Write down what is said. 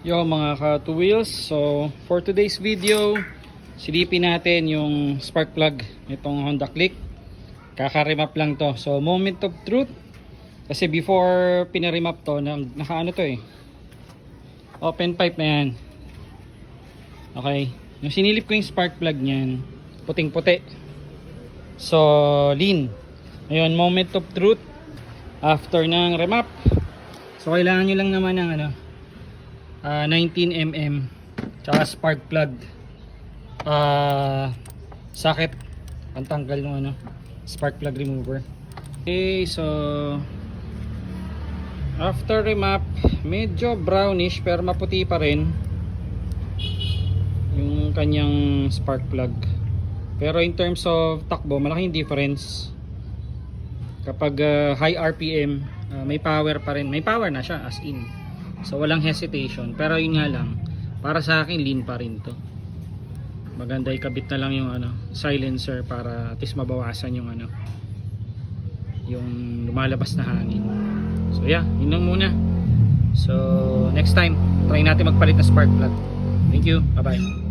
Yo mga ka two wheels, so for today's video silipin natin yung spark plug nitong Honda Click. Kaka-remap lang to, so moment of truth kasi before pina-remap to naka-ano to open pipe na yan. Okay, yung sinilip ko yung spark plug nyan puting puti, so lean. Ayun, moment of truth after ng remap. So kailangan nyo lang naman ng 19mm tsaka spark plug socket, pantanggal ng spark plug remover. Okay, so after remap medyo brownish pero maputi pa rin yung kanyang spark plug, pero in terms of takbo malaking difference. Kapag high RPM may power pa rin, may power na siya as in, so walang hesitation. Pero yun nga lang, para sa akin lean pa rin to. Maganda ikabit na lang yung silencer para at least mabawasan yung yung lumalabas na hangin. So yeah, yun lang muna. So next time try natin magpalit ng spark plug. Thank you, bye bye.